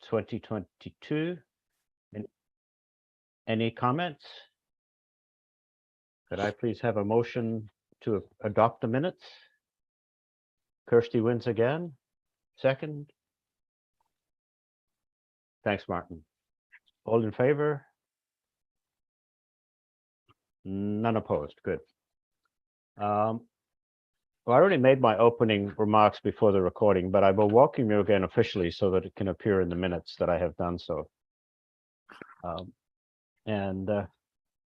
2022. Any comments? Could I please have a motion to adopt the minutes? Kirsty wins again. Second. Thanks, Martin. All in favor? None opposed. Good. Well, I already made my opening remarks before the recording, but I will welcome you again officially so that it can appear in the minutes that I have done so.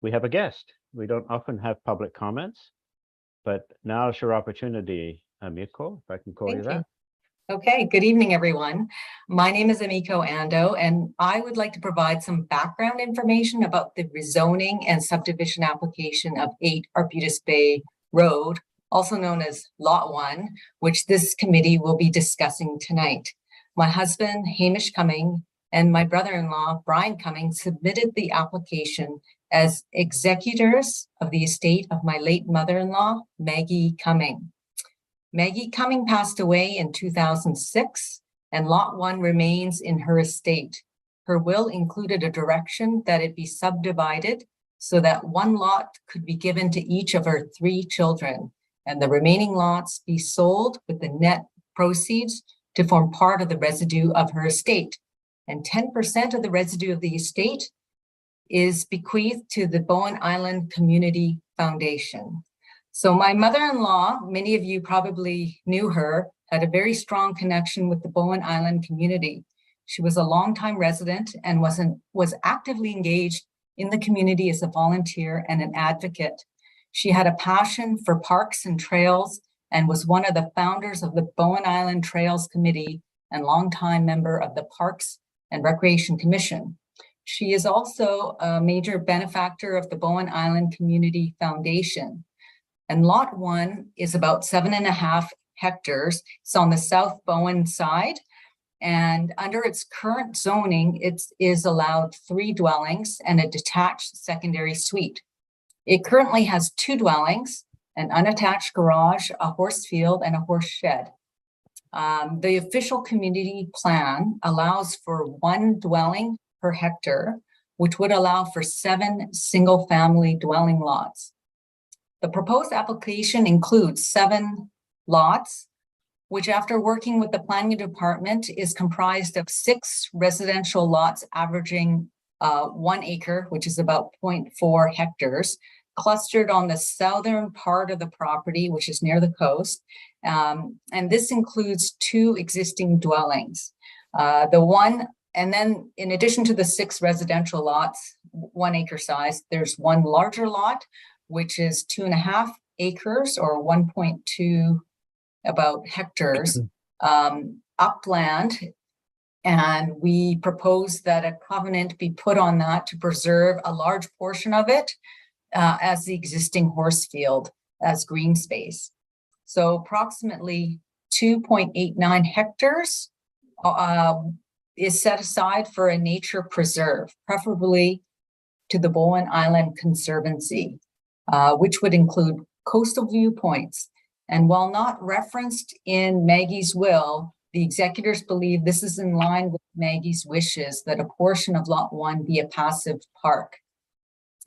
We have a guest. We don't often have public comments, but now is your opportunity, Amiko, if I can call you that. Okay, good evening, everyone. My name is Amiko Ando, and I would like to provide some background information about the rezoning and subdivision application of 8 Arbutus Bay Road, also known as Lot 1, which this committee will be discussing tonight. My husband, Hamish Cumming, and my brother-in-law, Brian Cumming, submitted the application as executors of the estate of my late mother-in-law, Maggie Cumming. Maggie Cumming passed away in 2006, and Lot 1 remains in her estate. Her will included a direction that it be subdivided so that 1 lot could be given to each of her 3 children, and the remaining lots be sold with the net proceeds to form part of the residue of her estate. And 10% of the residue of the estate is bequeathed to the Bowen Island Community Foundation. So my mother-in-law, many of you probably knew her, had a very strong connection with the Bowen Island community. She was a longtime resident and was actively engaged in the community as a volunteer and an advocate. She had a passion for parks and trails and was one of the founders of the Bowen Island Trails Committee and longtime member of the Parks and Recreation Commission. She is also a major benefactor of the Bowen Island Community Foundation. And Lot 1 is about 7.5 hectares. It's on the South Bowen side. And under its current zoning, it is allowed 3 dwellings and a detached secondary suite. It currently has 2 dwellings, an unattached garage, a horse field, and a horse shed. The official community plan allows for 1 dwelling per hectare, which would allow for 7 single-family dwelling lots. The proposed application includes 7 lots, which after working with the planning department is comprised of 6 residential lots averaging 1 acre, which is about 0.4 hectares, clustered on the southern part of the property, which is near the coast. And this includes 2 existing dwellings. And then in addition to the 6 residential lots, 1 acre size, there's 1 larger lot, which is 2.5 acres or 1.2 about hectares upland. And we propose that a covenant be put on that to preserve a large portion of it as the existing horse field as green space. So approximately 2.89 hectares is set aside for a nature preserve, preferably to the Bowen Island Conservancy, which would include coastal viewpoints. And while not referenced in Maggie's will, the executors believe this is in line with Maggie's wishes that a portion of Lot 1 be a passive park.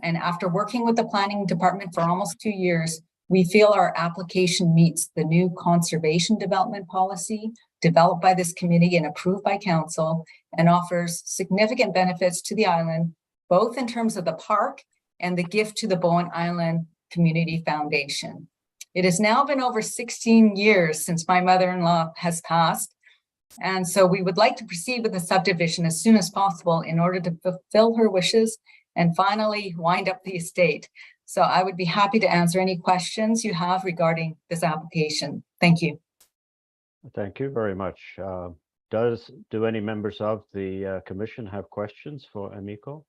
And after working with the planning department for almost 2 years, we feel our application meets the new conservation development policy developed by this committee and approved by council, and offers significant benefits to the island, both in terms of the park and the gift to the Bowen Island Community Foundation. It has now been over 16 years since my mother-in-law has passed, and so we would like to proceed with the subdivision as soon as possible in order to fulfill her wishes and finally wind up the estate. So I would be happy to answer any questions you have regarding this application. Thank you. Thank you very much. Do any members of the commission have questions for Amiko?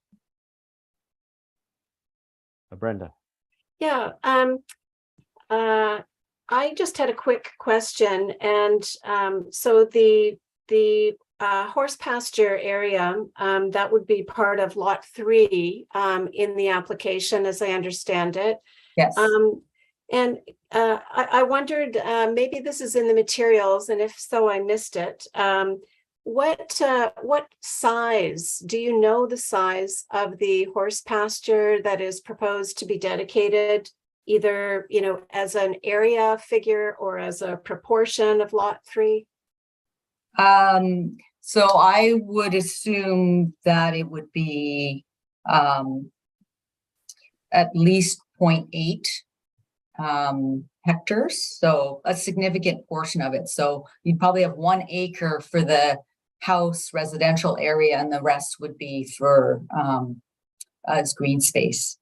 Brenda. Yeah, I just had a quick question, and so the horse pasture area that would be part of Lot 3 in the application, as I understand it. Yes. And I wondered, maybe this is in the materials, and if so, I missed it. what size, do you know the size of the horse pasture that is proposed to be dedicated, either, you know, as an area figure or as a proportion of lot 3? So I would assume that it would be at least 0.8 hectares, so a significant portion of it. So you'd probably have 1 acre for the house residential area, and the rest would be for as green space.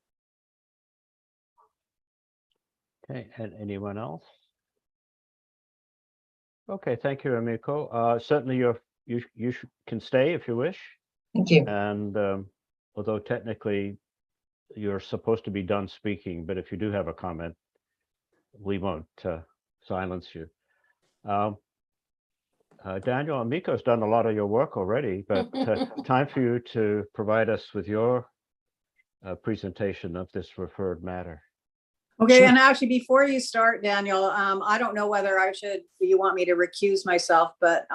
Okay, and anyone else? Okay, thank you, Emiko. Certainly you can stay if you wish. Thank you. And although technically you're supposed to be done speaking, but if you do have a comment, we won't silence you. Daniel, Emiko's done a lot of your work already, but time for you to provide us with your presentation of this referred matter. Okay, Sure. and actually, before you start, Daniel, I don't know whether you want me to recuse myself, but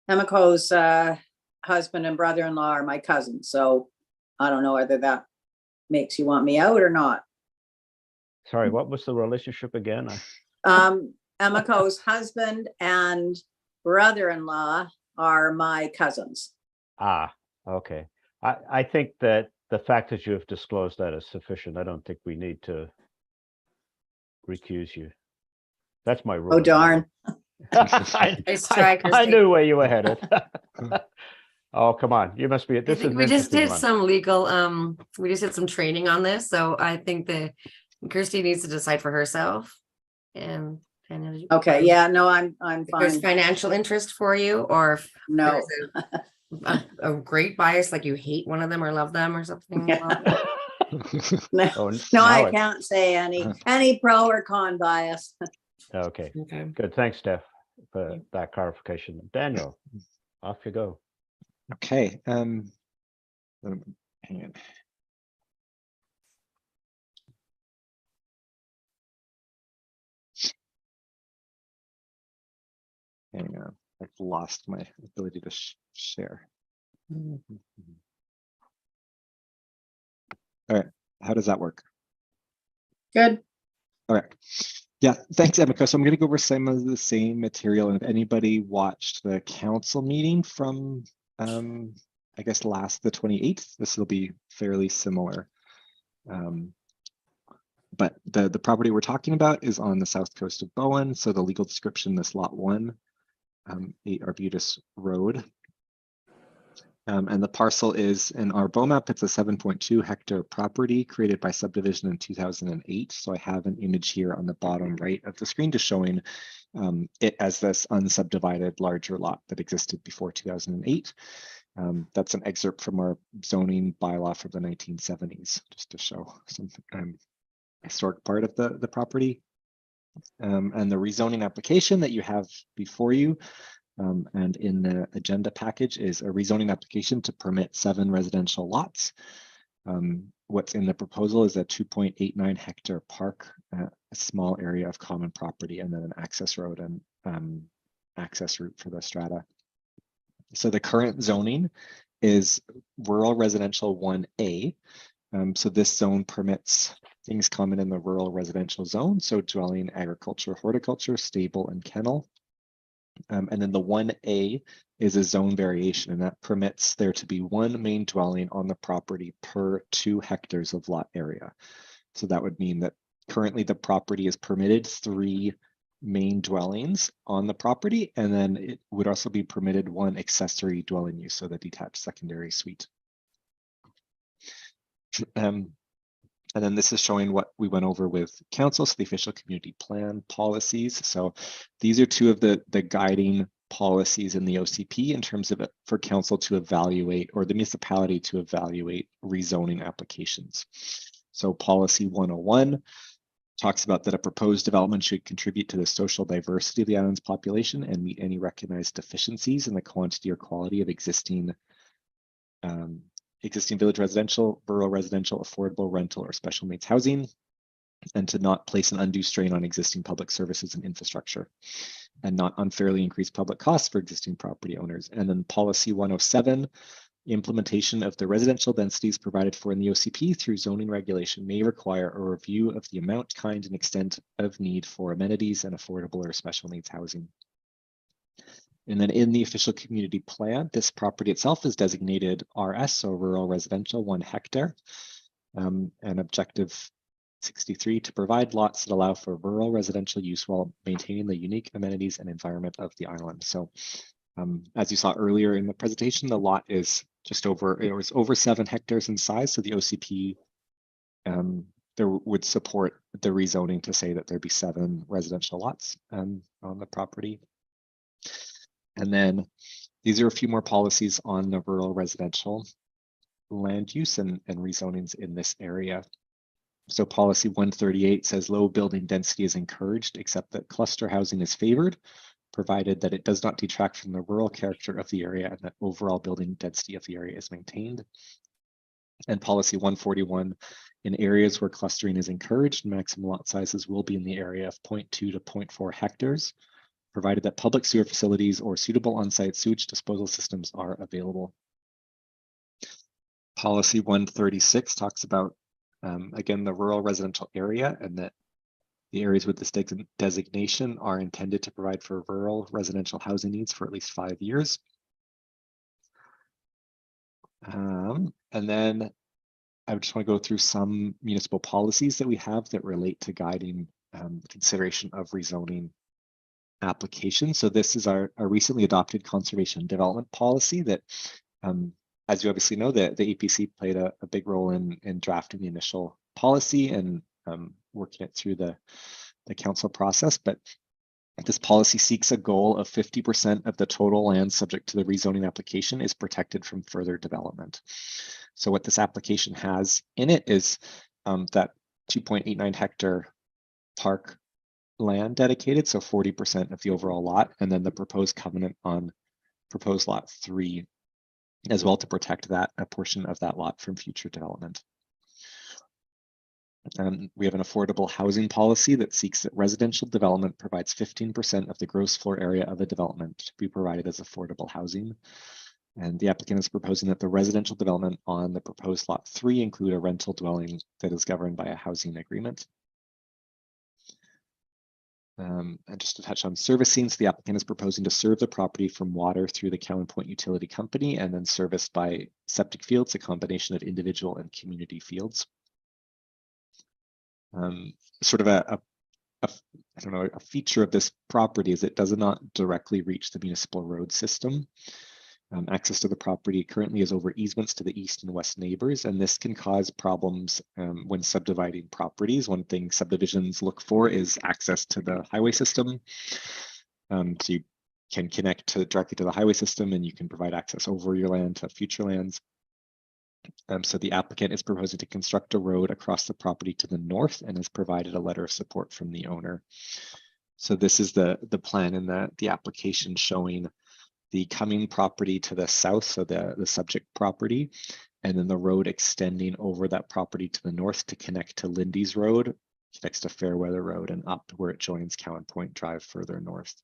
Emiko's husband and brother-in-law are my cousins, so I don't know whether that makes you want me out or not. Sorry, what was the relationship again? Emiko's husband and brother-in-law are my cousins. Ah, okay. I think that the fact that you have disclosed that is sufficient. I don't think we need to recuse you. That's my rule. Oh, darn. I knew where you were headed. Oh, come on. You must be. This is We just did some legal, we just did some training on this, so I think that Kirsty needs to decide for herself. And Okay, yeah, no, I'm if there's fine. financial interest for you, or if No. there's a great bias, like you hate one of them or love them or something. Yeah. Well, Oh, No, now I it- can't say any pro or con bias. Okay, okay. good. Thanks, Steph, for that clarification. Daniel, off you go. Okay. Hang on. Hang on. I've lost my ability to share. All right. How does that work? Good. All right. Yeah, thanks, Emiko. So I'm going to go over some of the same material. And if anybody watched the council meeting from, I guess, the 28th, this will be fairly similar. But the property we're talking about is on the south coast of Bowen. So the legal description, this lot 1, 8 Arbutus Road. And the parcel is in our BOMAP, it's a 7.2 hectare property created by subdivision in 2008. So I have an image here on the bottom right of the screen just showing it as this unsubdivided larger lot that existed before 2008. That's an excerpt from our zoning bylaw from the 1970s, just to show some historic part of the property. And the rezoning application that you have before you and in the agenda package is a rezoning application to permit 7 residential lots. What's in the proposal is a 2.89 hectare park, a small area of common property, and then an access road and access route for the strata. So the current zoning is rural residential 1A. So this zone permits things common in the rural residential zone. So dwelling, agriculture, horticulture, stable, and kennel. And then the 1A is a zone variation, and that permits there to be 1 main dwelling on the property per 2 hectares of lot area. So that would mean that currently the property is permitted 3 main dwellings on the property, and then it would also be permitted 1 accessory dwelling use, so the detached secondary suite. And then this is showing what we went over with council, so the official community plan policies. So these are 2 of the guiding policies in the OCP in terms of it for council to evaluate, or the municipality to evaluate rezoning applications. So policy 101 talks about that a proposed development should contribute to the social diversity of the island's population and meet any recognized deficiencies in the quantity or quality of existing village residential, rural residential, affordable rental, or special needs housing, and to not place an undue strain on existing public services and infrastructure. and not unfairly increase public costs for existing property owners. And then policy 107, implementation of the residential densities provided for in the OCP through zoning regulation may require a review of the amount, kind, and extent of need for amenities and affordable or special needs housing. And then in the official community plan, this property itself is designated RS, so rural residential, 1 hectare, and objective 63 to provide lots that allow for rural residential use while maintaining the unique amenities and environment of the island. So as you saw earlier in the presentation, the lot is just over, it was over 7 hectares in size. So the OCP there would support the rezoning to say that there'd be 7 residential lots on the property. And then these are a few more policies on the rural residential land use and rezonings in this area. So policy 138 says low building density is encouraged, except that cluster housing is favored, provided that it does not detract from the rural character of the area and that overall building density of the area is maintained. And policy 141, in areas where clustering is encouraged, maximum lot sizes will be in the area of 0.2 to 0.4 hectares, provided that public sewer facilities or suitable on-site sewage disposal systems are available. Policy 136 talks about, again, the rural residential area, and that the areas with this designation are intended to provide for rural residential housing needs for at least 5 years. And then I just want to go through some municipal policies that we have that relate to guiding consideration of rezoning application. So this is our recently adopted conservation development policy that, as you obviously know, the APC played a big role in drafting the initial policy and working it through the council process. But this policy seeks a goal of 50% of the total land subject to the rezoning application is protected from further development. So what this application has in it is that 2.89 hectare park land dedicated, so 40% of the overall lot, and then the proposed covenant on proposed lot 3 as well to protect that a portion of that lot from future development. We have an affordable housing policy that seeks that residential development provides 15% of the gross floor area of a development to be provided as affordable housing. And the applicant is proposing that the residential development on the proposed lot 3 include a rental dwelling that is governed by a housing agreement. And just to touch on servicing, so the applicant is proposing to serve the property from water through the Cowan Point Utility Company and then serviced by septic fields, a combination of individual and community fields. Sort of I don't know, a feature of this property is it does not directly reach the municipal road system. Access to the property currently is over easements to the east and west neighbors, and this can cause problems when subdividing properties. One thing subdivisions look for is access to the highway system. So you can connect directly to the highway system, and you can provide access over your land to future lands. So the applicant is proposing to construct a road across the property to the north and has provided a letter of support from the owner. So this is the plan in the application showing the coming property to the south, so the subject property, and then the road extending over that property to the north to connect to Lindy's Road, connects to Fairweather Road, and up where it joins Cowan Point Drive further north.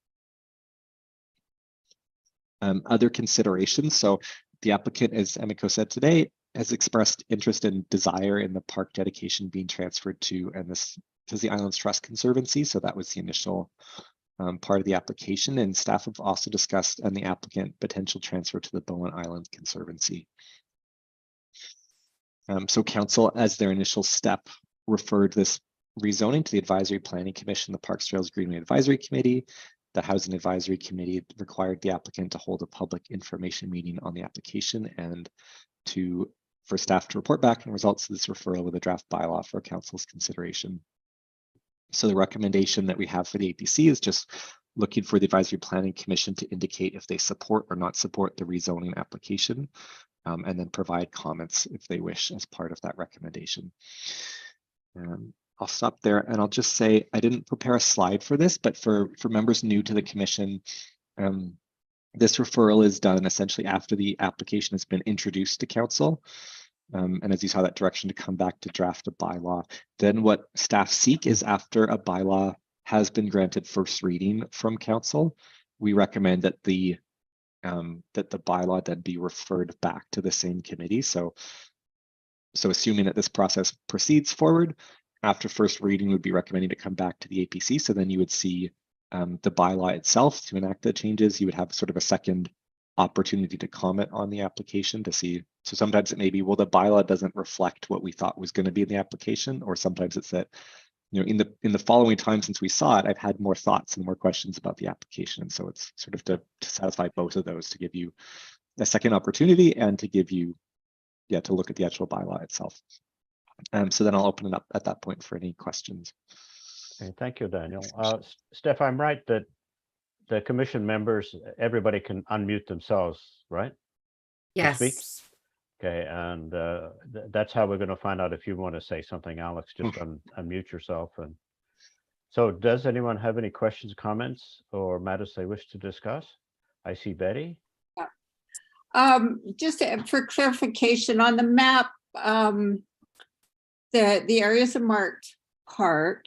Other considerations, so the applicant, as Emiko said today, has expressed interest and desire in the park dedication being transferred to, and this is the Islands Trust Conservancy, so that was the initial part of the application, and staff have also discussed and the applicant potential transfer to the Bowen Island Conservancy. So council, as their initial step, referred this rezoning to the Advisory Planning Commission, the Parks, Trails, Greenway Advisory Committee. The Housing Advisory Committee required the applicant to hold a public information meeting on the application and for staff to report back on results of this referral with a draft bylaw for council's consideration. So the recommendation that we have for the APC is just looking for the Advisory Planning Commission to indicate if they support or not support the rezoning application, and then provide comments if they wish as part of that recommendation. I'll stop there and I'll just say I didn't prepare a slide for this, but for members new to the commission, this referral is done essentially after the application has been introduced to council. And as you saw that direction to come back to draft a bylaw, then what staff seek is after a bylaw has been granted first reading from council, we recommend that the bylaw then be referred back to the same committee. So assuming that this process proceeds forward, after first reading would be recommending to come back to the APC. So then you would see the bylaw itself to enact the changes. You would have sort of a second opportunity to comment on the application to see. So sometimes it may be, well, the bylaw doesn't reflect what we thought was going to be in the application, or sometimes it's that, you know, in the following time since we saw it, I've had more thoughts and more questions about the application. And so it's sort of to satisfy both of those, to give you a second opportunity and to give you, to look at the actual bylaw itself. So then I'll open it up at that point for any questions. Okay, thank you, Daniel. Steph, I'm right that the commission members, everybody can unmute themselves, right? speak? Yes. Okay, and that's how we're going to find out if you want to say something, Alex. Just unmute yourself. And so, does anyone have any questions, comments, or matters they wish to discuss? I see Betty. Just for clarification on the map, the areas are marked park,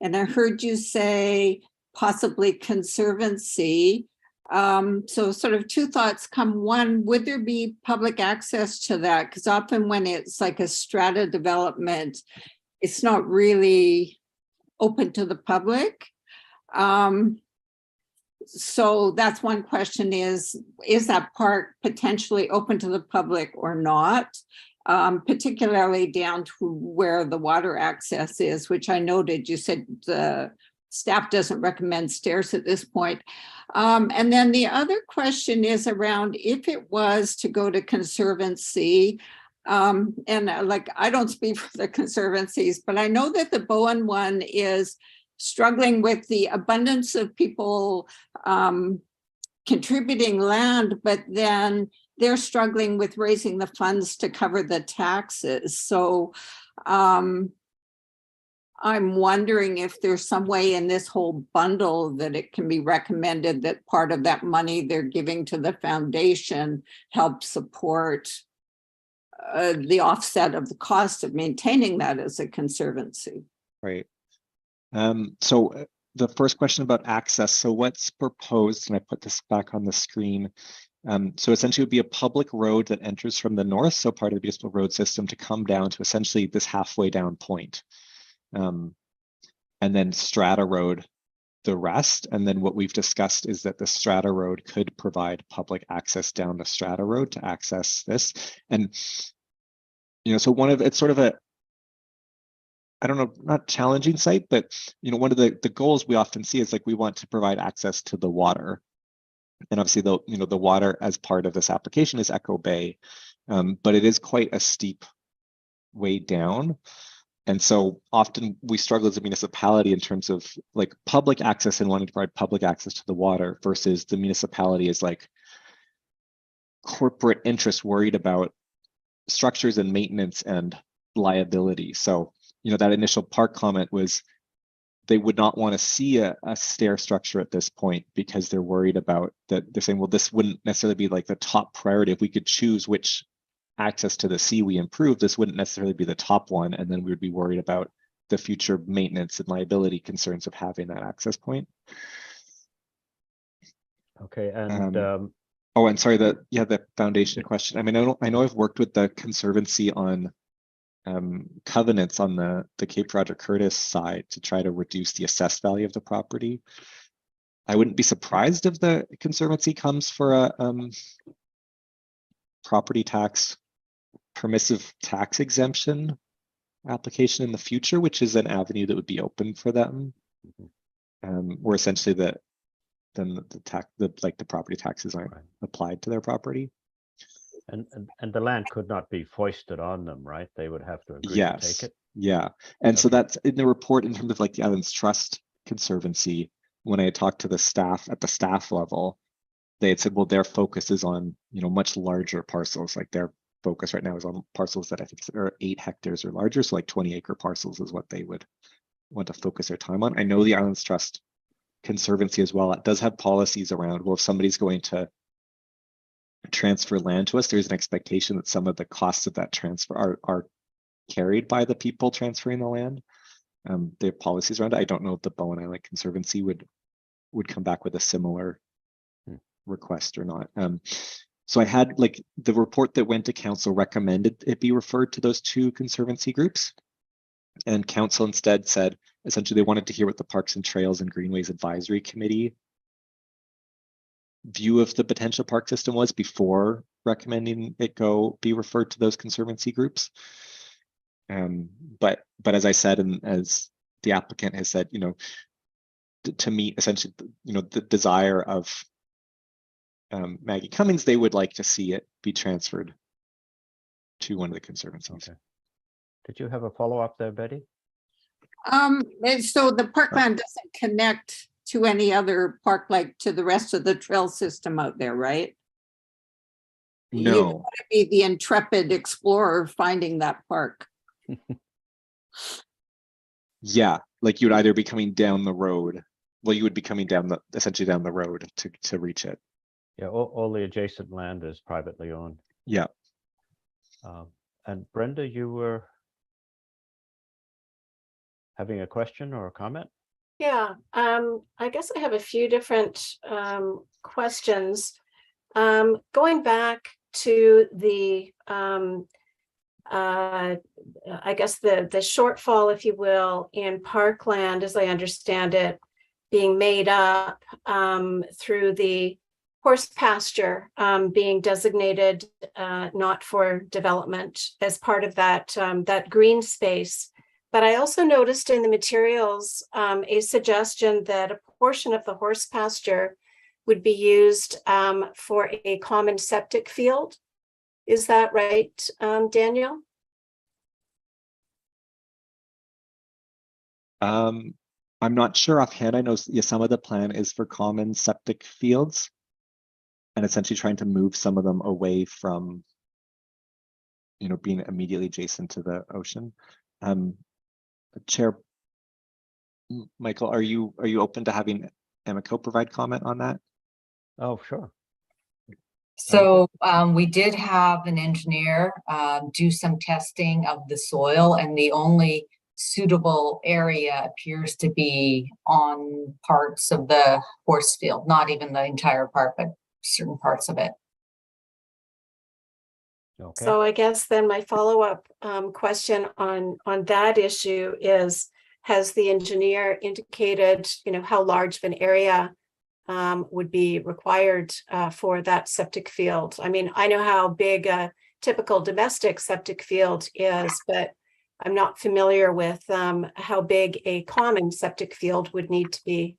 and I heard you say possibly conservancy. So sort of two thoughts come. One, would there be public access to that? Because often when it's like a strata development, it's not really open to the public. So that's one question, is that park potentially open to the public or not? Particularly down to where the water access is, which I noted you said the staff doesn't recommend stairs at this point. And then the other question is around if it was to go to conservancy, and like, I don't speak for the conservancies, but I know that the Bowen one is struggling with the abundance of people contributing land, but then they're struggling with raising the funds to cover the taxes. So I'm wondering if there's some way in this whole bundle that it can be recommended that part of that money they're giving to the foundation help support the offset of the cost of maintaining that as a conservancy. Right. So the first question about access. So what's proposed, and I put this back on the screen. So essentially it would be a public road that enters from the north, so part of the municipal road system, to come down to essentially this halfway down point. And then Strata Road the rest. And then what we've discussed is that the Strata Road could provide public access down the Strata Road to access this. And, you know, so it's sort of a, I don't know, not challenging site, but, you know, one of the goals we often see is like, we want to provide access to the water. And obviously the water as part of this application is Echo Bay, but it is quite a steep way down. And so often we struggle as a municipality in terms of like public access and wanting to provide public access to the water versus the municipality is like corporate interest worried about structures and maintenance and liability. So, you know, that initial park comment was they would not want to see a stair structure at this point because they're worried about that. They're saying, well, this wouldn't necessarily be like the top priority. If we could choose which access to the sea we improve, this wouldn't necessarily be the top one, and then we would be worried about the future maintenance and liability concerns of having that access point. Okay, and oh, and sorry, the foundation question. I mean, I know I've worked with the Conservancy on covenants on the Cape Roger Curtis side to try to reduce the assessed value of the property. I wouldn't be surprised if the Conservancy comes for a property tax permissive tax exemption application in the future, which is an avenue that would be open for them, where essentially the property taxes aren't applied to their property. And the land could not be foisted on them, right? They would have to agree to take it. Yeah. And so that's in the report in terms of like the Islands Trust Conservancy. When I had talked to the staff at the staff level, they had said, well, their focus is on, you know, much larger parcels. Like their focus right now is on parcels that I think are 8 hectares or larger. So like 20-acre parcels is what they would want to focus their time on. I know the Islands Trust Conservancy as well, it does have policies around, well, if somebody's going to transfer land to us, there's an expectation that some of the costs of that transfer are carried by the people transferring the land. their policies around it. I don't know if the Bowen Island Conservancy would come back with a similar request or not. So I had like the report that went to council recommended it be referred to those two conservancy groups. And council instead said, essentially, they wanted to hear what the Parks and Trails and Greenways Advisory Committee view of the potential park system was before recommending it be referred to those conservancy groups. But as I said, and as the applicant has said, you know, to meet essentially, you know, the desire of Maggie Cummings, they would like to see it be transferred to one of the conservancies. Okay. Did you have a follow-up there, Betty? And so the parkland doesn't connect to any other park, like to the rest of the trail system out there, right? You No. want to be the intrepid explorer finding that park. Yeah, like you'd either be coming down the road. Well, you would be coming down essentially down the road to reach it. Yeah, all the adjacent land is privately owned. Yeah. And Brenda, you were having a question or a comment? Yeah, I guess I have a few different questions. Going back to the, I guess the shortfall, if you will, in parkland, as I understand it, being made up through the horse pasture being designated not for development as part of that that green space. But I also noticed in the materials a suggestion that a portion of the horse pasture would be used for a common septic field. Is that right, Daniel? I'm not sure offhand. I know some of the plan is for common septic fields and essentially trying to move some of them away from, you know, being immediately adjacent to the ocean. Chair Michael, are you open to having Emiko provide comment on that? Oh, sure. So we did have an engineer do some testing of the soil, and the only suitable area appears to be on parts of the horse field, not even the entire park, but certain parts of it. Okay. So I guess then my follow-up question on that issue is, has the engineer indicated, you know, how large of an area would be required for that septic field? I mean, I know how big a typical domestic septic field is, but I'm not familiar with how big a common septic field would need to be.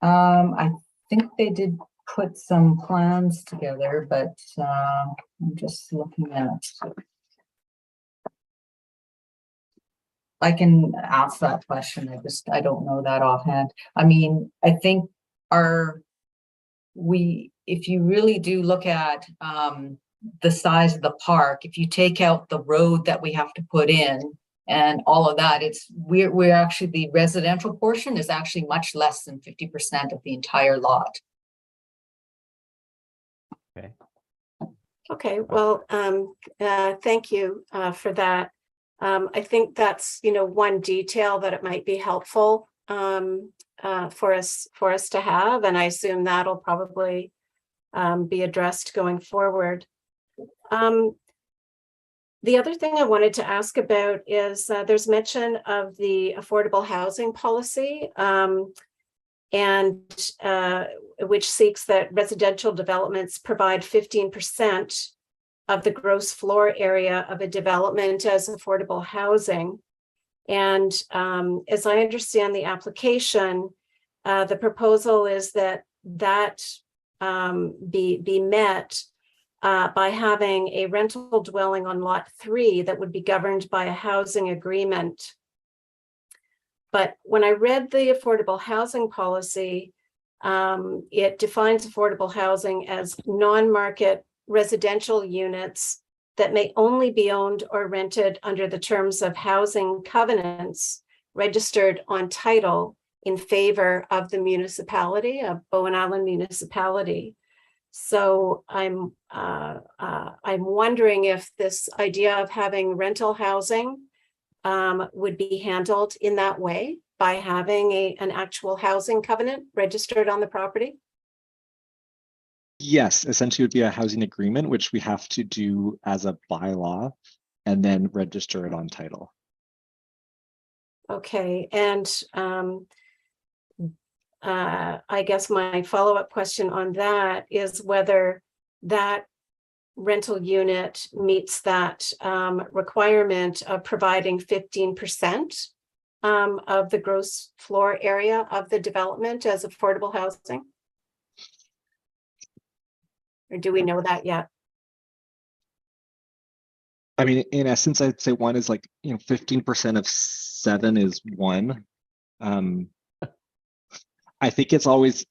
I think they did put some plans together, but I'm just looking at. I can ask that question. I don't know that offhand. I mean, I think if you really do look at the size of the park, if you take out the road that we have to put in and all of that, we're actually, the residential portion is actually much less than 50% of the entire lot. Okay. Okay, well, thank you for that. I think that's, you know, one detail that it might be helpful for us to have, and I assume that'll probably be addressed going forward. The other thing I wanted to ask about is there's mention of the affordable housing policy, and which seeks that residential developments provide 15% of the gross floor area of a development as affordable housing. And as I understand the application, the proposal is that be met by having a rental dwelling on lot 3 that would be governed by a housing agreement. But when I read the affordable housing policy, it defines affordable housing as non-market residential units that may only be owned or rented under the terms of housing covenants registered on title in favor of the municipality, of Bowen Island Municipality. So I'm wondering if this idea of having rental housing would be handled in that way by having an actual housing covenant registered on the property? Yes, essentially it would be a housing agreement, which we have to do as a bylaw and then register it on title. Okay, and I guess my follow-up question on that is whether that rental unit meets that requirement of providing 15% of the gross floor area of the development as affordable housing? Or do we know that yet? I mean, in essence, I'd say one is like, 15% of 7 is 1. I think it's always,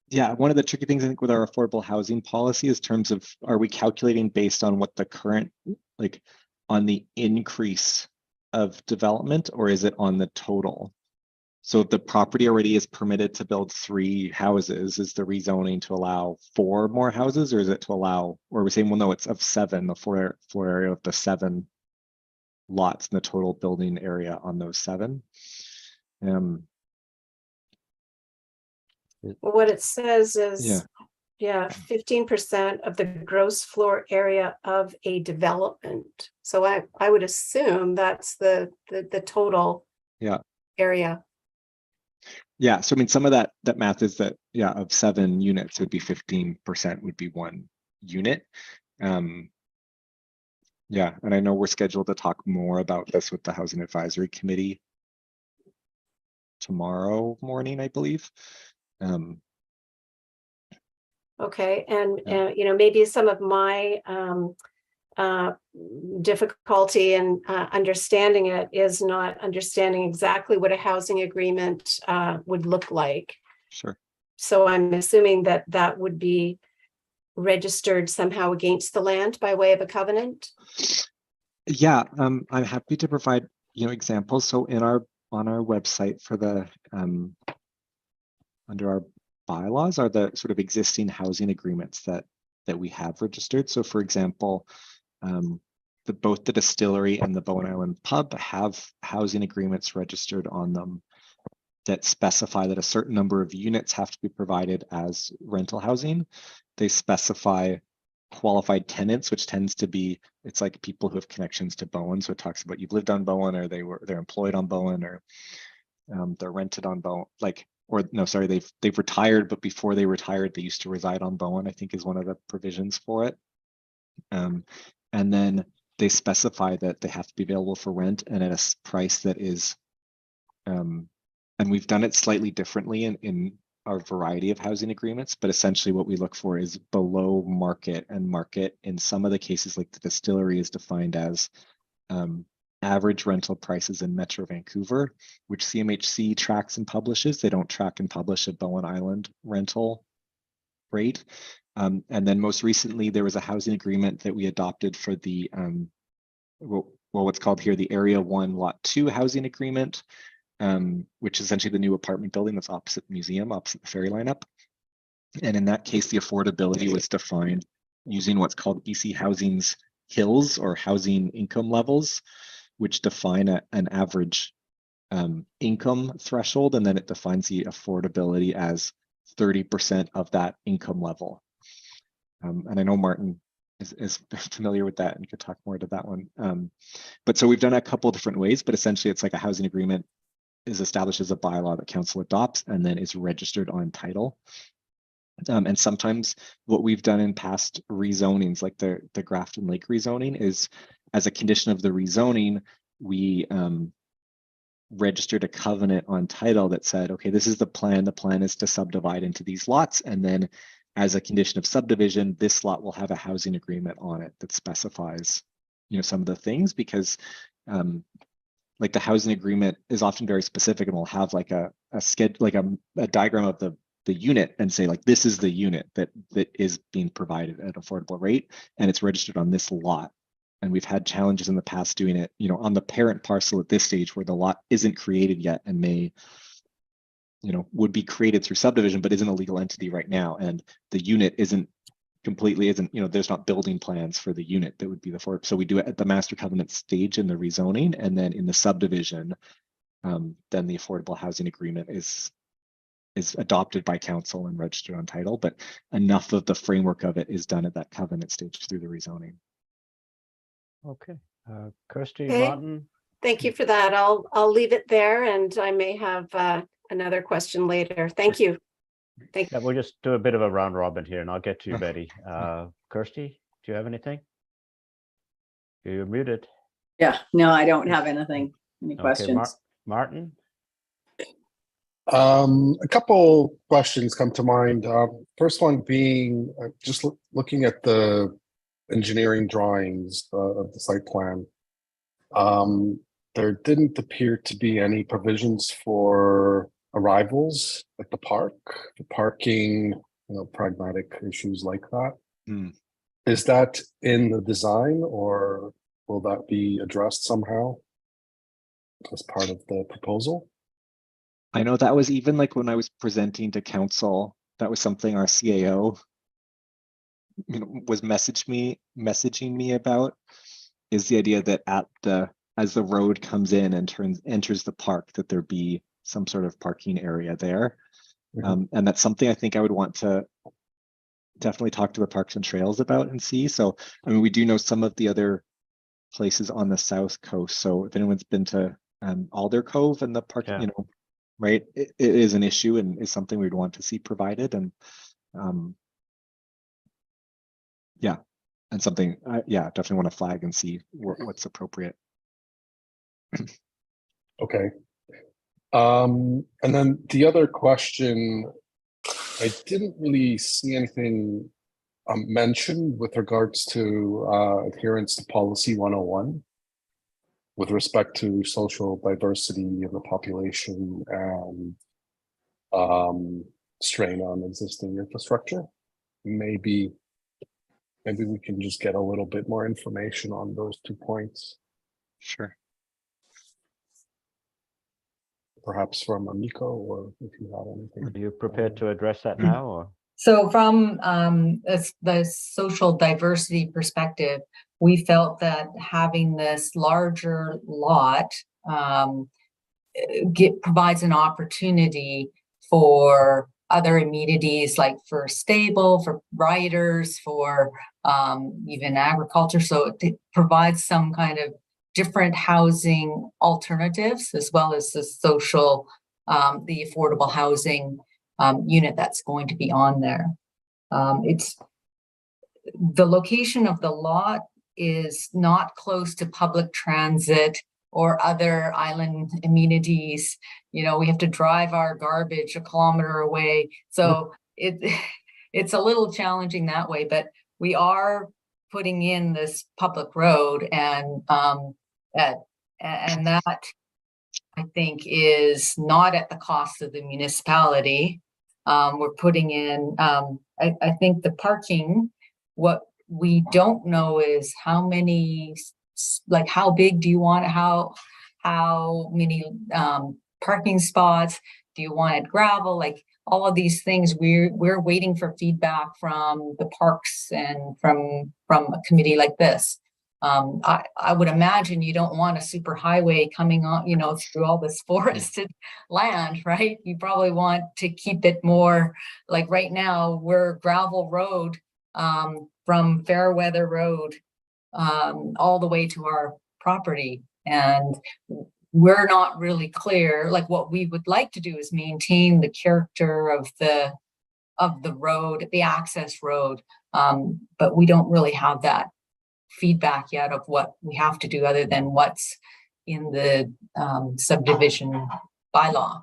one of the tricky things I think with our affordable housing policy is terms of, are we calculating based on what the current, like on the increase of development, or is it on the total? So if the property already is permitted to build 3 houses, is the rezoning to allow 4 more houses, or is it to allow, or are we saying, well, no, it's of 7, the floor area of the 7 lots in the total building area on those 7? What it says is, 15% of the gross floor area of a development. So I would assume that's the total area. Yeah, so I mean, some of that math is that, of 7 units, it would be 15% would be 1 unit. And I know we're scheduled to talk more about this with the Housing Advisory Committee tomorrow morning, I believe. Okay, and maybe some of my difficulty in understanding it is not understanding exactly what a housing agreement would look like. Sure. So I'm assuming that would be registered somehow against the land by way of a covenant. Yeah, I'm happy to provide examples. So on our website for the under our bylaws are the sort of existing housing agreements that we have registered. So for example, both the distillery and the Bowen Island pub have housing agreements registered on them that specify that a certain number of units have to be provided as rental housing. They specify qualified tenants, which tends to be, it's like people who have connections to Bowen. So it talks about you've lived on Bowen, or they're employed on Bowen, or they're rented on Bowen, they've retired, but before they retired, they used to reside on Bowen, I think is one of the provisions for it. And then they specify that they have to be available for rent and at a price that is, and we've done it slightly differently in our variety of housing agreements, but essentially what we look for is below market, and market in some of the cases, like the distillery, is defined as average rental prices in Metro Vancouver, which CMHC tracks and publishes. They don't track and publish a Bowen Island rental rate. And then most recently, there was a housing agreement that we adopted for the, what's called here the Area 1 Lot 2 housing agreement, which is essentially the new apartment building that's opposite the museum, opposite the ferry lineup. And in that case, the affordability was defined using what's called BC Housing's HILLS, or housing income levels, which define an average income threshold, and then it defines the affordability as 30% of that income level. And I know Martin is familiar with that and could talk more to that one. But so we've done a couple of different ways, but essentially it's like a housing agreement is established as a bylaw that council adopts and then is registered on title. And sometimes what we've done in past rezonings, like the Grafton Lake rezoning, is as a condition of the rezoning, we registered a covenant on title that said, okay, this is the plan. The plan is to subdivide into these lots. And then as a condition of subdivision, this lot will have a housing agreement on it that specifies, some of the things, because like the housing agreement is often very specific and will have like a schedule, like a diagram of the unit, and say like, this is the unit that is being provided at an affordable rate, and it's registered on this lot. And we've had challenges in the past doing it, on the parent parcel at this stage where the lot isn't created yet and may, would be created through subdivision, but isn't a legal entity right now. And the unit isn't completely isn't, there's not building plans for the unit that would be the so we do it at the master covenant stage in the rezoning, and then in the subdivision, then the affordable housing agreement is adopted by council and registered on title, but enough of the framework of it is done at that covenant stage through the rezoning. Okay, Kirsty, Okay. Martin, Thank you for that. I'll leave it there, and I may have another question later. Thank you. yeah, we'll just do a bit of a round robin here and I'll get to you, Betty. Kirsty, do you have anything? You're muted. Yeah, no, I don't have anything. Any Okay, questions? Martin? A couple questions come to mind. First one being just looking at the engineering drawings of the site plan. There didn't appear to be any provisions for arrivals at the park, the parking, pragmatic issues like that. Hmm. Is that in the design, or will that be addressed somehow as part of the proposal? I know that was even like when I was presenting to council, that was something our CAO was messaging me about, is the idea that as the road comes in and enters the park, that there be some sort of parking area there. And that's something I think I would want to definitely talk to the Parks and Trails about and see. So, I mean, we do know some of the other places on the south coast. So if anyone's been to Alder Cove and the park, Yeah. right, it is an issue and is something we'd want to see provided. And yeah, and something, definitely want to flag and see what's appropriate. Okay. And then the other question, I didn't really see anything mentioned with regards to adherence to policy 101 with respect to social diversity of the population and strain on existing infrastructure. Maybe we can just get a little bit more information on those 2 points, Sure. perhaps from Amico, or if you have anything. Are you prepared to address that now, or? So from the social diversity perspective, we felt that having this larger lot provides an opportunity for other amenities, like for stable, for riders, for even agriculture. So it provides some kind of different housing alternatives, as well as the social, the affordable housing unit that's going to be on there. It's the location of the lot is not close to public transit or other island amenities. We have to drive our garbage a kilometer away. So it's a little challenging that way, but we are putting in this public road, and that I think is not at the cost of the municipality. We're putting in, I think the parking, what we don't know is how many, like how big do you want it? How many parking spots? Do you want it gravel? Like all of these things, we're waiting for feedback from the parks and from a committee like this. I would imagine you don't want a super highway coming on, through all this forested land, right? You probably want to keep it more like right now we're gravel road from Fairweather Road all the way to our property. And we're not really clear, like what we would like to do is maintain the character of the road, the access road. But we don't really have that feedback yet of what we have to do other than what's in the subdivision bylaw.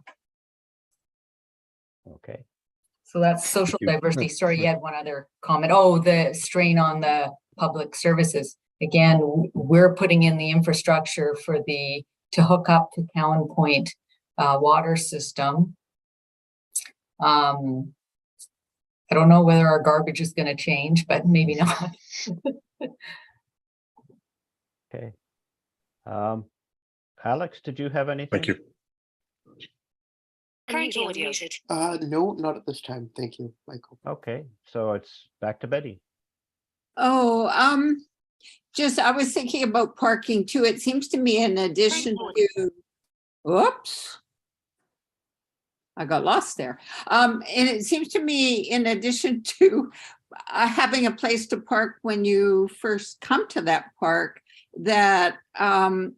Okay. So that's social Thank you. diversity. Sorry, you had one other comment. Oh, the strain on the public services. Again, we're putting in the infrastructure to hook up to Cowan Point water system. I don't know whether our garbage is going to change, but maybe not. Okay. Alex, did you have anything? Thank you. No, not at this time. Thank you, Michael. Okay, so it's back to Betty. Oh, just, I was thinking about parking too. It seems to me in addition to, oops. I got lost there. And it seems to me in addition to having a place to park when you first come to that park, that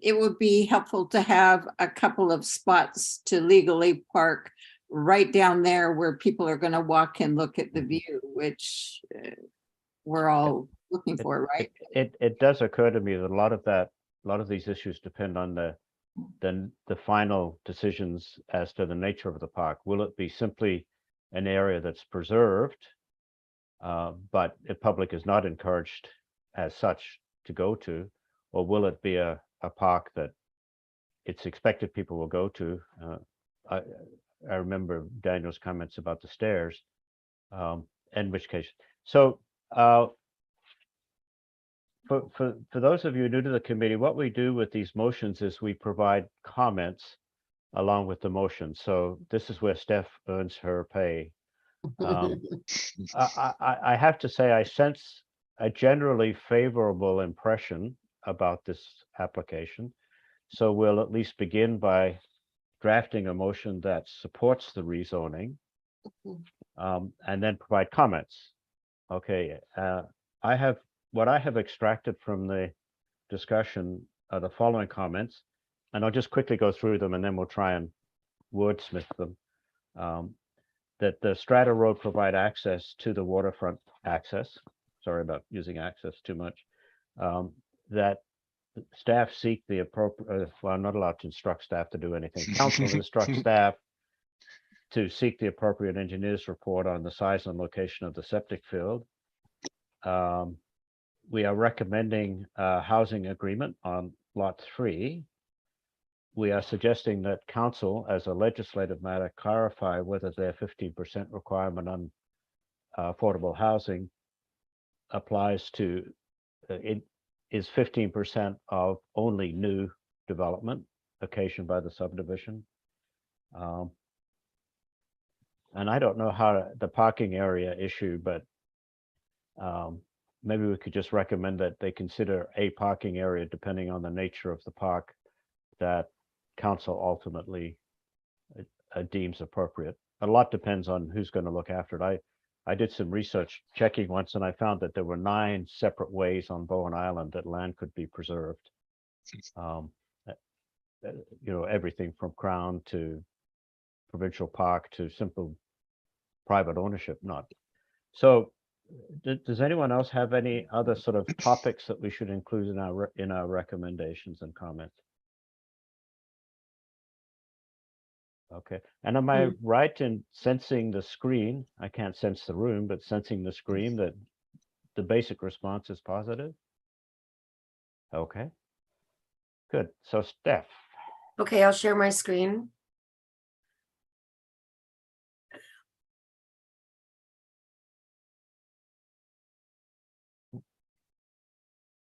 it would be helpful to have a couple of spots to legally park right down there where people are going to walk and look at the view, which we're all looking for, right? It does occur to me that a lot of these issues depend on the final decisions as to the nature of the park. Will it be simply an area that's preserved, but the public is not encouraged as such to go to, or will it be a park that it's expected people will go to? I remember Daniel's comments about the stairs, in which case, so for those of you new to the committee, what we do with these motions is we provide comments along with the motion. So this is where Steph earns her pay. I have to say, I sense a generally favorable impression about this application. So we'll at least begin by drafting a motion that supports the rezoning, and then provide comments. Okay, what I have extracted from the discussion are the following comments, and I'll just quickly go through them and then we'll try and wordsmith them. That the Strata Road provide access to the waterfront access. Sorry about using access too much. That staff seek the appropriate, well, I'm not allowed to instruct staff to do anything. Council instructs staff to seek the appropriate engineer's report on the size and location of the septic field. We are recommending a housing agreement on lot 3. We are suggesting that council, as a legislative matter, clarify whether their 15% requirement on affordable housing applies to, it is 15% of only new development occasioned by the subdivision. And I don't know how the parking area issue, but maybe we could just recommend that they consider a parking area depending on the nature of the park that council ultimately deems appropriate. A lot depends on who's going to look after it. I did some research checking once, and I found that there were 9 separate ways on Bowen Island that land could be preserved. Everything from Crown to provincial park to simple private ownership, not. So does anyone else have any other sort of topics that we should include in our recommendations and comments? Okay, and am I right in sensing the screen? I can't sense the room, but sensing the screen that the basic response is positive? Okay, good. So Steph. Okay, I'll share my screen.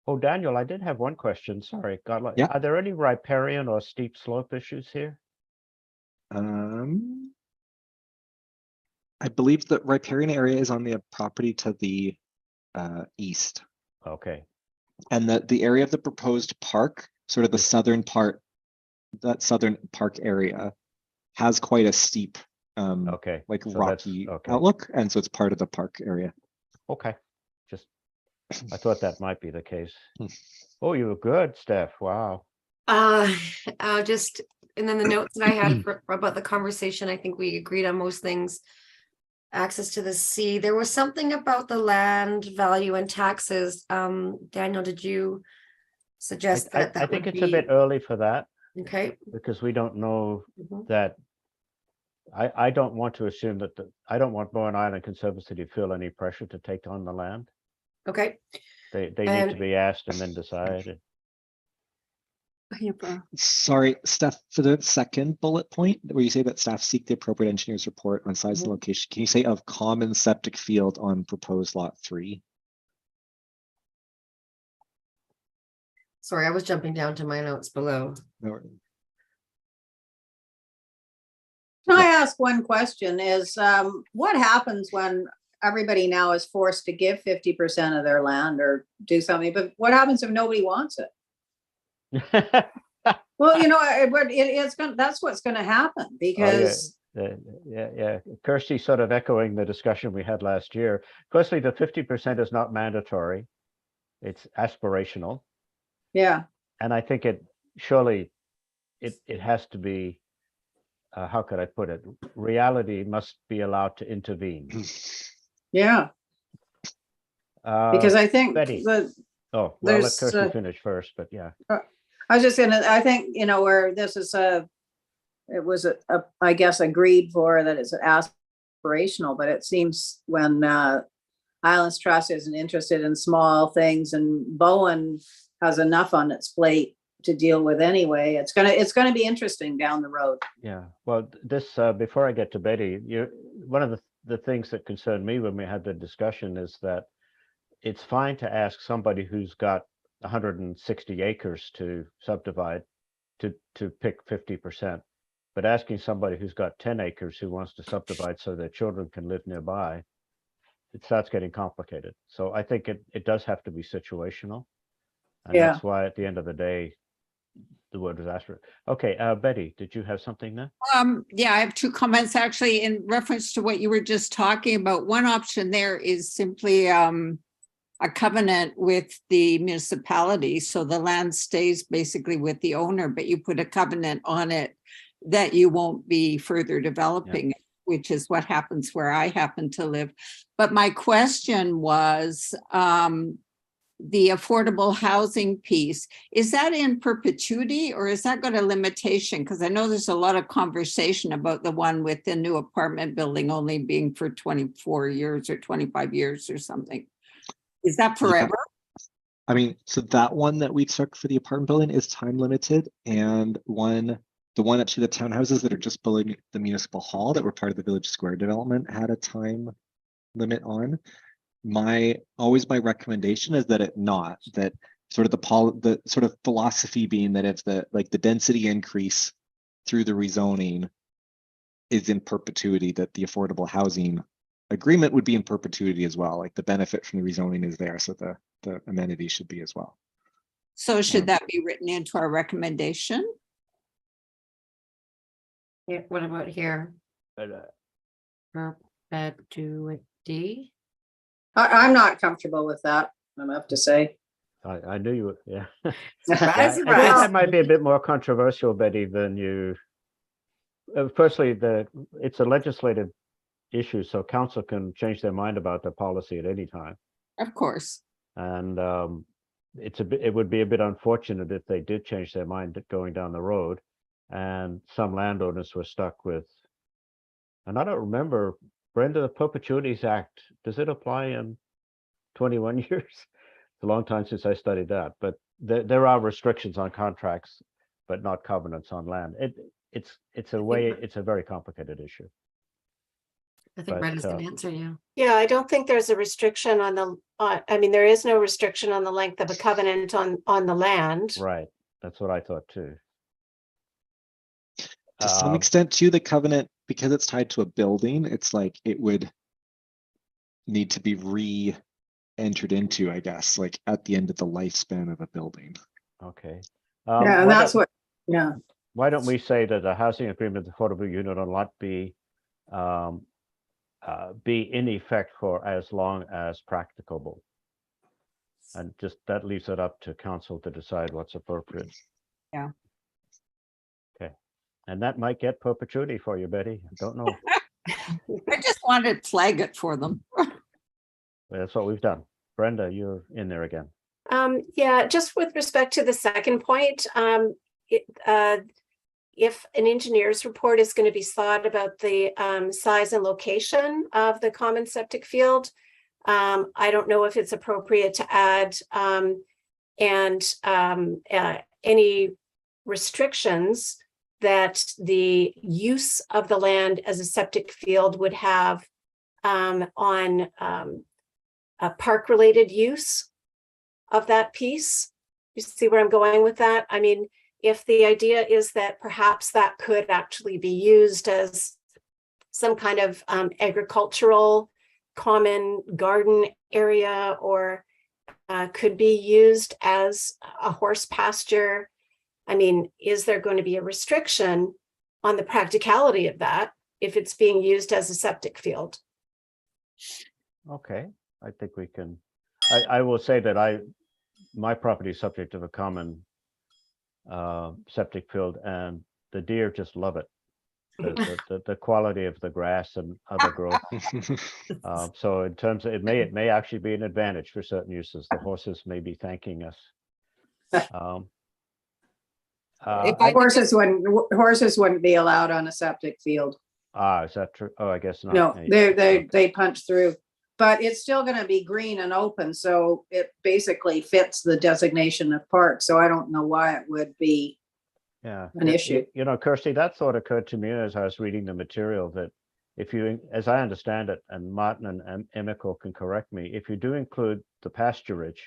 Oh, Daniel, I did have one question. Sorry. Yeah. Are there any riparian or steep slope issues here? I believe the riparian area is on the property to the east. Okay. And the area of the proposed park, sort of the southern part, that southern park area has quite a steep, Okay. like So rocky okay. outlook. And so it's part of the park area. Okay. Just, I thought that might be the case. Oh, you were good, Steph. Wow. Just, and then the notes that I had about the conversation, I think we agreed on most things. Access to the sea. There was something about the land value and taxes. Daniel, did you suggest that I think it's a bit early for that. Okay. Because we don't know that. I don't want to assume that I don't want Bowen Island Conservancy to feel any pressure to take on the land. Okay. They need to be asked and then decide. Sorry, Steph, for the second bullet point where you say that staff seek the appropriate engineer's report on size and location, can you say of common septic field on proposed lot 3? Sorry, I was jumping down to my notes below. No. Can I ask one question is, what happens when everybody now is forced to give 50% of their land or do something, but what happens if nobody wants it? Well, you know, that's what's gonna happen, because Yeah. Kirsty sort of echoing the discussion we had last year. Firstly, the 50% is not mandatory. It's aspirational. yeah, And I think it has to be, how could I put it? Reality must be allowed to intervene. yeah, because I think Betty. the, Oh, well, let there's, Kirsty finish first, but yeah. I think, you know, where this is it was I guess agreed for that it's aspirational, but it seems when Islands Trust isn't interested in small things and Bowen has enough on its plate to deal with anyway, it's gonna be interesting down the road. Yeah, well, this, before I get to Betty, one of the things that concerned me when we had the discussion is that it's fine to ask somebody who's got 160 acres to subdivide to pick 50%, but asking somebody who's got 10 acres who wants to subdivide so their children can live nearby, it starts getting complicated. So I think it does have to be situational. And Yeah. that's why at the end of the day, the word was asked for. Okay, Betty, did you have something there? Yeah, I have two comments actually in reference to what you were just talking about. One option there is simply a covenant with the municipality. So the land stays basically with the owner, but you put a covenant on it that you won't be further developing, which is what happens where I happen to live. But my question was, the affordable housing piece, is that in perpetuity or is that got a limitation? Because I know there's a lot of conversation about the one with the new apartment building only being for 24 years or 25 years or something. Is that forever? I mean, so that one that we took for the apartment building is time limited, and the one actually the townhouses that are just below the municipal hall that were part of the Village Square development had a time limit on. My recommendation is that that sort of the sort of philosophy being that if the density increase through the rezoning is in perpetuity, that the affordable housing agreement would be in perpetuity as well. Like the benefit from the rezoning is there, so the amenities should be as well. So should that be written into our recommendation? Yeah, what about here? But, Perpetuity. I'm not comfortable with that, I have to say. I knew you would, yeah. Surprise, I think surprise. that might be a bit more controversial, Betty, than you. Firstly, it's a legislative issue, so council can change their mind about the policy at any time. Of course. And it would be a bit unfortunate if they did change their mind going down the road, and some landowners were stuck with. And I don't remember, Brenda, the Perpetuities Act, does it apply in 21 years? It's a long time since I studied that, but there are restrictions on contracts, but not covenants on land. It's a very complicated issue. I think But, Brenda's gonna answer you. Yeah, I don't think there's a restriction on the, I mean, there is no restriction on the length of a covenant on the land. Right, that's what I thought too. To some extent too, the covenant, because it's tied to a building, it's like it would need to be re-entered into, I guess, like at the end of the lifespan of a building. Okay. Yeah, and that's what, yeah. Why don't we say that a housing agreement with affordable unit on lot B be in effect for as long as practicable? And just that leaves it up to council to decide what's appropriate. Yeah. Okay. And that might get perpetuity for you, Betty. I don't know. I just wanted to flag it for them. That's what we've done. Brenda, you're in there again. Yeah, just with respect to the second point, if an engineer's report is going to be sought about the size and location of the common septic field, I don't know if it's appropriate to add any restrictions that the use of the land as a septic field would have on a park-related use of that piece. You see where I'm going with that? I mean, if the idea is that perhaps that could actually be used as some kind of agricultural common garden area or could be used as a horse pasture. I mean, is there going to be a restriction on the practicality of that if it's being used as a septic field? Okay, I think we can, I will say that my property is subject to a common septic field, and the deer just love it. The quality of the grass and other growth. So in terms of, it may actually be an advantage for certain uses. The horses may be thanking us. Horses wouldn't be allowed on a septic field. Is that true? Oh, I guess not. No, Hey, they punch through, but it's still going to be green and open. So it basically fits the designation of park. So I don't know why it would be yeah, an issue. You know, Kirsty, that thought occurred to me as I was reading the material, that if you, as I understand it, and Martin and Emiko can correct me, if you do include the pasturage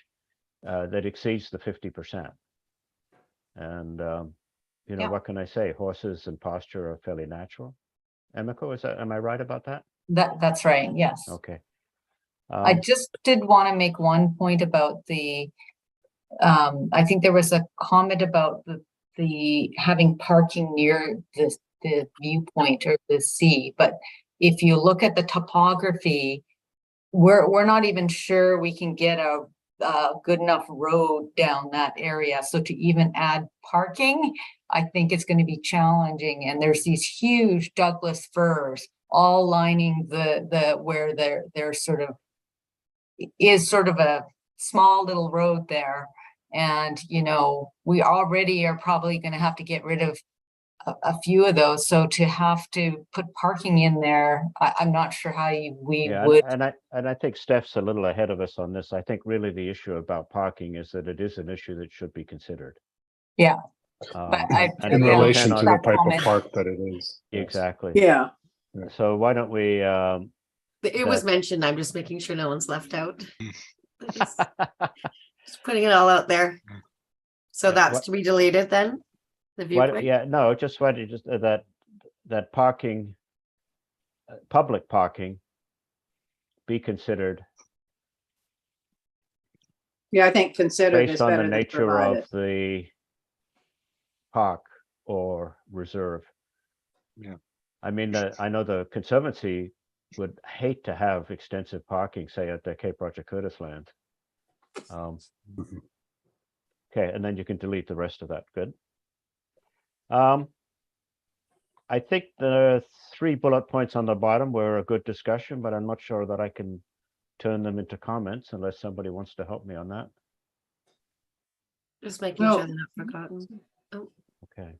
that exceeds the 50%. And, you know, Yeah. what can I say? Horses and pasture are fairly natural. Emiko, am I right about that? That's right, yes. Okay. I just did want to make one point about the, I think there was a comment about the having parking near the viewpoint or the sea, but if you look at the topography, we're not even sure we can get a good enough road down that area. So to even add parking, I think it's going to be challenging. And there's these huge Douglas firs all lining the where they're sort of is sort of a small little road there. And, you know, we already are probably going to have to get rid of a few of those. So to have to put parking in there, I'm not sure how we Yeah, would. and I think Steph's a little ahead of us on this. I think really the issue about parking is that it is an issue that should be considered. Yeah. And In it will relation depend to on- the type of comment. park that it is. Yes. Exactly. Yeah. So why don't we, It was mentioned. I'm just making sure no one's left out. Just putting it all out there. So Yeah, that's what- to be deleted then? The viewpoint? yeah, no, just why don't you just that parking, public parking be considered Yeah, I think considered is based on the better than nature provided. of the park or reserve. Yeah. I mean, I know the Conservancy would hate to have extensive parking, say at the Cape Roger Curtis land. Mhm. Okay, and then you can delete the rest of that. Good. I think the 3 bullet points on the bottom were a good discussion, but I'm not sure that I can turn them into comments unless somebody wants to help me on that. Just making No. sure they're not forgotten. Okay.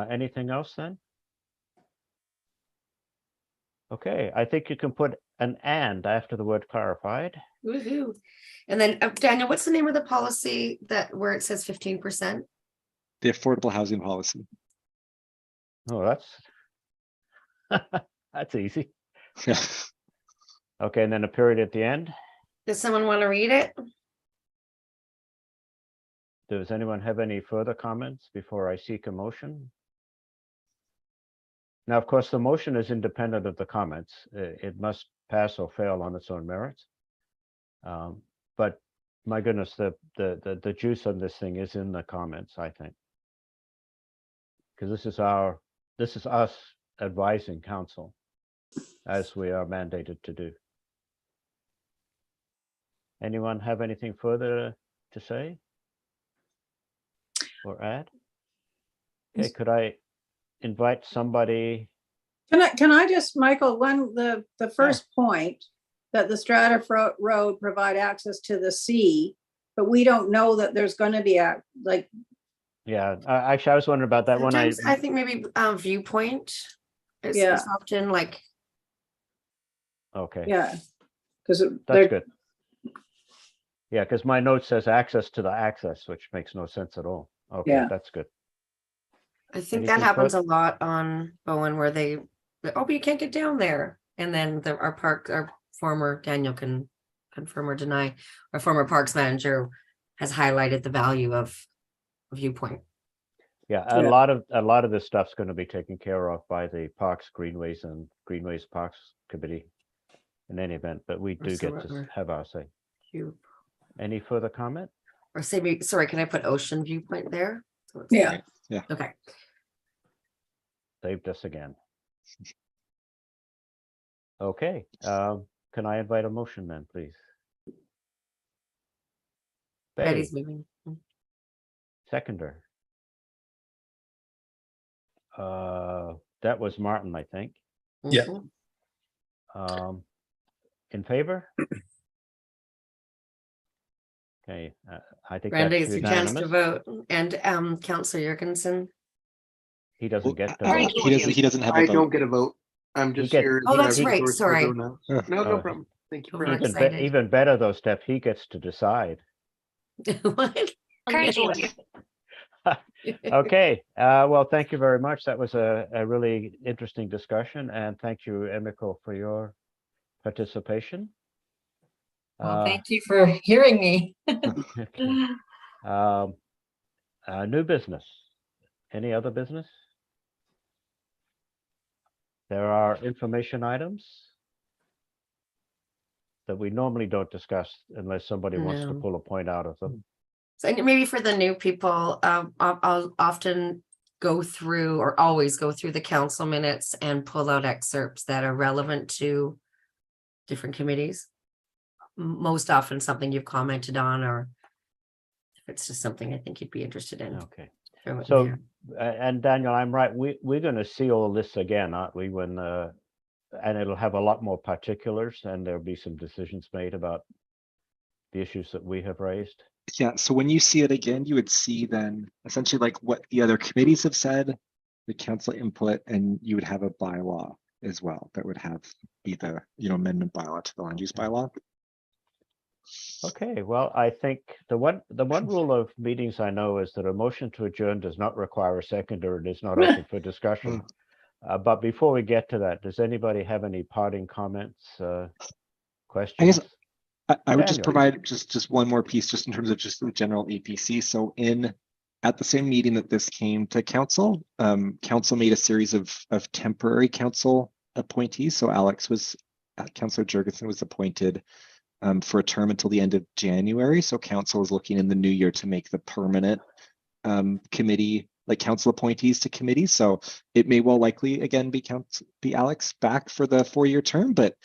Anything else then? Okay, I think you can put an and after the word clarified. Woohoo. And then Daniel, what's the name of the policy that where it says 15%? The affordable housing policy. Oh, that's easy. Okay, and then a period at the end. Does someone want to read it? Does anyone have any further comments before I seek a motion? Now, of course, the motion is independent of the comments. It must pass or fail on its own merits. But my goodness, the juice on this thing is in the comments, I think. Because this is us advising council as we are mandated to do. Anyone have anything further to say or add? Okay, could I invite somebody? Can I just, Michael, the first point that the Strata Road provide access to the sea, but we don't know that there's going to be Yeah, actually, I was wondering about that one. Sometimes I think maybe viewpoint is Yeah. often like, Okay, yeah, because that's good. Yeah, because my note says access to the access, which makes no sense at all. Okay, Yeah. that's good. I think Anything that happens further? a lot on Bowen where oh, but you can't get down there. And then our former Daniel can confirm or deny, our former parks manager has highlighted the value of viewpoint. Yeah, a Yeah. lot of this stuff's going to be taken care of by the Parks, Greenways, and Greenways Parks Committee. in any event, but we do get to have our say. You, Any further comment? or say, sorry, can I put ocean viewpoint there? So it's- Yeah. Yeah. Okay. Saved us again. Okay, can I invite a motion then, please? Betty, Betty's moving. seconder. That was Martin, I think. Yeah. Mhm. In favor? Okay, I think Brenda that's gets a chance to unanimous. vote, and Councillor Jurgensen. He doesn't get to Sorry. vote. He doesn't have I a don't vote. get a vote. I'm You just get- here. Oh, as an that's advocate right, for sorry. Rezoning. No, no problem. Thank you for Over asking. excited. Even better though, Steph, he gets to decide. What? Okay, well, thank you very much. That was a really interesting discussion, and thank you, Emiko, for your participation. Well, thank you for hearing me. Okay. New business. Any other business? There are information items that we normally don't discuss unless somebody wants to No. pull a point out of them. So maybe for the new people, I'll often go through or always go through the council minutes and pull out excerpts that are relevant to different committees. Most often something you've commented on, or if it's just something I think you'd be interested in. Okay. throw it in So, there. and Daniel, I'm right. We're going to see all this again, aren't we? When and it'll have a lot more particulars, and there'll be some decisions made about the issues that we have raised. Yeah, so when you see it again, you would see then essentially like what the other committees have said, the council input, and you would have a bylaw as well that would have be the amendment bylaw to the land use bylaw. Okay, well, I think the one rule of meetings I know is that a motion to adjourn does not require a second, or it is not open for discussion. But before we get to that, does anybody have any parting comments, questions? I would just Daniel. provide just one more piece, just in terms of just the general APC. So at the same meeting that this came to council, council made a series of temporary council appointees. So Councillor Jurgensen was appointed for a term until the end of January. So council is looking in the new year to make the permanent committee, like council appointees to committees. So it may well likely again be Alex back for the 4-year term, but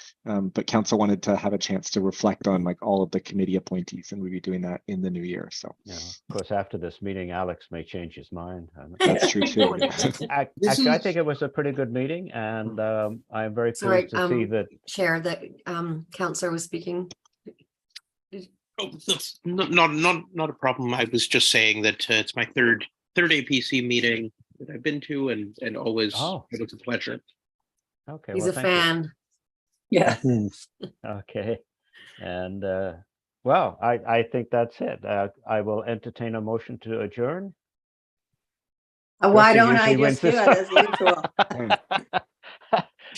council wanted to have a chance to reflect on like all of the committee appointees, and we'll be doing that in the new year. So Yeah, of course, after this meeting, Alex may change his mind. that's true too. Actually, I think it was a pretty good meeting, and I'm very Sorry, pleased to see that. Chair, that Councillor was speaking. Oh, that's not a problem. I was just saying that it's my third APC meeting that I've been to, and always it was a pleasure. Okay, He's well, a thank you. fan. Yeah. Okay, and well, I think that's it. I will entertain a motion to adjourn. Why Chrissy don't I usually just wins do this. it as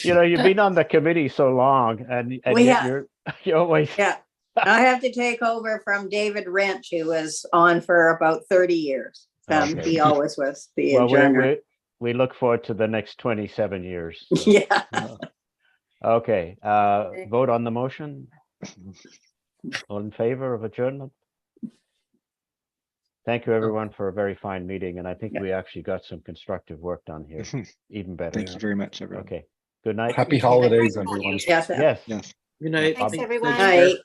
usual? You've been on the committee so long, and We yet have- you're always. Yeah, I have to take over from David Wrench, who was on for about 30 years. Okay. He always was the Well, adjourner. we look forward to the next 27 years. so. Yeah. Okay, vote on the motion. All in favor of adjournment? Thank you, everyone, for a very fine meeting, and I think we actually got some constructive work done here. Even better. Thank you very much, everyone. Okay, good night. Happy holidays, everyone. Yes. Yes. Yes. Good night. Thanks, everyone. Night.